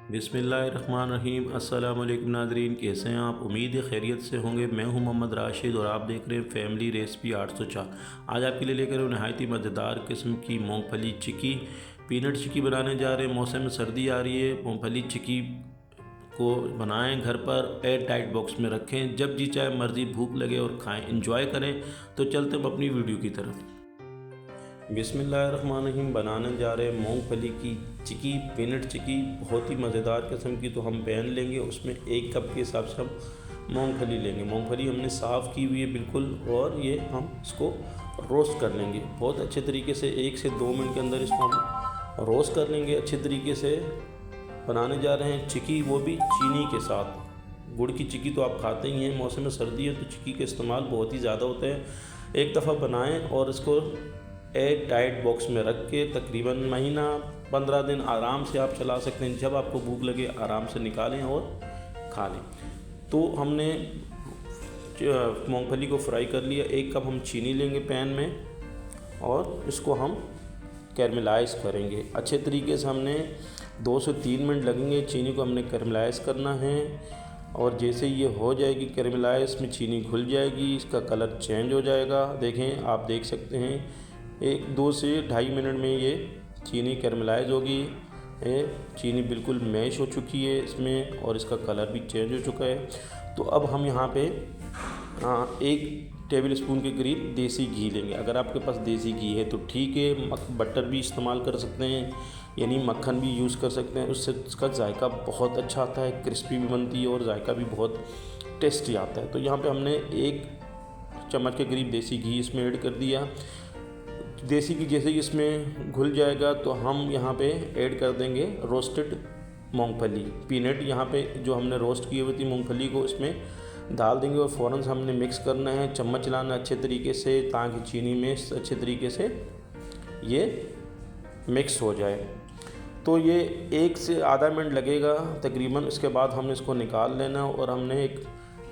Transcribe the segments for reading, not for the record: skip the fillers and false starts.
बिस्मिल्लाहिर्रहमानिर्रहीम। अस्सलाम वालेकुम नाज़रीन, कैसे हैं आप? उम्मीद है खैरियत से होंगे। मैं हूं मोहम्मद राशिद और आप देख रहे हैं फैमिली रेसिपी 804। आज आपके लिए लेकर हूं नहायत ही मज़ेदार किस्म की मूंगफली चिक्की, पीनट चिक्की बनाने जा रहे हैं। मौसम में सर्दी आ रही है, मूंगफली चिक्की को बनाएं घर पर, एयर टाइट बॉक्स में रखें, जब जी चाहे मर्ज़ी भूख लगे और खाएं, इंजॉय करें। तो चलते हैं अपनी वीडियो की तरफ। बिस्मिल्लाहिर्रहमानिर्रहीम। बनाने जा रहे हैं मूंगफली की चिक्की, पीनट चिक्की, बहुत ही मज़ेदार किस्म की। तो हम पैन लेंगे, उसमें 1 कप के हिसाब से हम मूंगफली लेंगे। मूंगफली हमने साफ़ की हुई है बिल्कुल, और ये हम इसको रोस्ट कर लेंगे बहुत अच्छे तरीके से। 1 से 2 मिनट के अंदर इसको हम रोस्ट कर लेंगे अच्छे तरीके से। बनाने जा रहे हैं चिक्की, वो भी चीनी के साथ। गुड़ की चिक्की तो आप खाते ही हैं, मौसम में सर्दी है तो चिक्की का इस्तेमाल बहुत ही ज़्यादा होता है। एक दफ़ा बनाएं और इसको एयर टाइट बॉक्स में रख के तकरीबन महीना 15 दिन आराम से आप चला सकते हैं। जब आपको भूख लगे आराम से निकालें और खा लें। तो हमने मूंगफली को फ्राई कर लिया। 1 कप हम चीनी लेंगे पैन में और इसको हम कैरमलाइज़ करेंगे अच्छे तरीके से। हमने 2 से 3 मिनट लगेंगे, चीनी को हमने कैरमलाइज़ करना है। और जैसे ये हो जाएगी कैरमलाइज़, में चीनी घुल जाएगी, इसका कलर चेंज हो जाएगा। देखें, आप देख सकते हैं 1-2 से 2.5 मिनट में ये चीनी कैरमलाइज़ होगी। चीनी बिल्कुल मैश हो चुकी है इसमें, और इसका कलर भी चेंज हो चुका है। तो अब हम यहाँ पे 1 टेबल स्पून के करीब देसी घी लेंगे। अगर आपके पास देसी घी है तो ठीक है, बटर भी इस्तेमाल कर सकते हैं, यानी मक्खन भी यूज़ कर सकते हैं। उससे इसका जायका बहुत अच्छा आता है, क्रिस्पी भी बनती है और जायका भी बहुत टेस्टी आता है। तो यहाँ पे हमने 1 चम्मच के करीब देसी घी इसमें ऐड कर दिया। देसी घी जैसे ही इसमें घुल जाएगा तो हम यहाँ पे ऐड कर देंगे रोस्टेड मूंगफली, पीनट। यहाँ पे जो हमने रोस्ट की हुई थी मूंगफली को इसमें डाल देंगे और फ़ौरन से हमने मिक्स करना है, चम्मच चलाना अच्छे तरीके से, ताकि चीनी में अच्छे तरीके से ये मिक्स हो जाए। तो ये 1 से आधा मिनट लगेगा तकरीबन। इसके बाद हमने इसको निकाल लेना, और हमने एक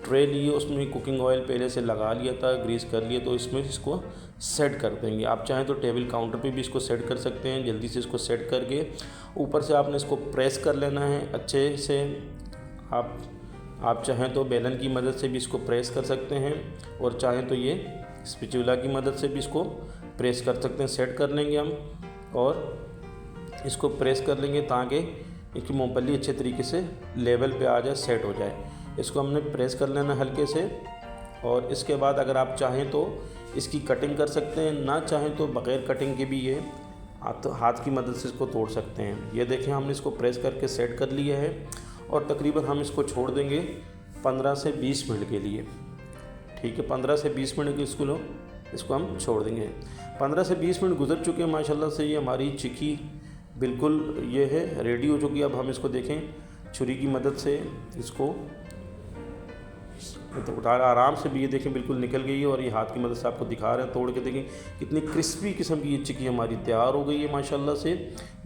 ट्रे ली, उसमें कुकिंग ऑयल पहले से लगा लिया था, ग्रीस कर लिया। तो इसमें इसको सेट कर देंगे। आप चाहें तो टेबल काउंटर पे भी इसको सेट कर सकते हैं। जल्दी से इसको सेट करके ऊपर से आपने इसको प्रेस कर लेना है अच्छे से। आप चाहें तो बेलन की मदद से भी इसको प्रेस कर सकते हैं, और चाहें तो ये स्पैचुला की मदद से भी इसको प्रेस कर सकते हैं। सेट कर लेंगे हम और इसको प्रेस कर लेंगे ताकि इसकी मूंगफली अच्छे तरीके से लेवल पे आ जाए, सेट हो जाए। इसको हमने प्रेस कर लेना हल्के से। और इसके बाद अगर आप चाहें तो इसकी कटिंग कर सकते हैं, ना चाहें तो बग़ैर कटिंग के भी ये हाथ की मदद से इसको तोड़ सकते हैं। ये देखें, हमने इसको प्रेस करके सेट कर लिया है, और तकरीबन हम इसको छोड़ देंगे 15 से 20 मिनट के लिए। ठीक है, 15 से 20 मिनट के इसको हम छोड़ देंगे। 15 से 20 मिनट गुजर चुके हैं माशाल्लाह से। ये हमारी चिक्की बिल्कुल ये है रेडी हो चुकी है। अब हम इसको देखें, छुरी की मदद से इसको तो उठा आराम से भी, ये देखें बिल्कुल निकल गई है। और ये हाथ की मदद से आपको दिखा रहे हैं, तोड़ के देखें कितनी क्रिस्पी किस्म की ये चिक्की हमारी तैयार हो गई है माशाल्लाह से।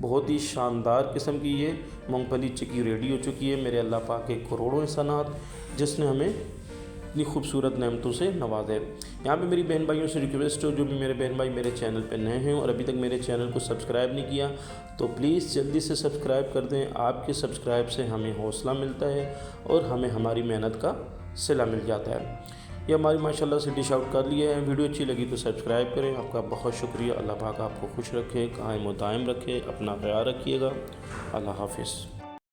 बहुत ही शानदार किस्म की ये मूंगफली चिक्की रेडी हो चुकी है। मेरे अल्लाह पाक के करोड़ों एहसानात जिसने हमें इतनी खूबसूरत नेमतों से नवाजा है। यहाँ पे मेरी बहन भाइयों से रिक्वेस्ट हो, जो भी मेरे बहन भाई मेरे चैनल पे नए हैं और अभी तक मेरे चैनल को सब्सक्राइब नहीं किया, तो प्लीज़ जल्दी से सब्सक्राइब कर दें। आपके सब्सक्राइब से हमें हौसला मिलता है और हमें हमारी मेहनत का सिला मिल जाता है। ये हमारी माशाल्लाह से डिश आउट कर लिया है। वीडियो अच्छी लगी तो सब्सक्राइब करें। आपका बहुत शुक्रिया। अल्लाह पाक आपको खुश रखे, कायम व दायम रखे। अपना ख्याल रखिएगा। अल्लाह हाफिज़।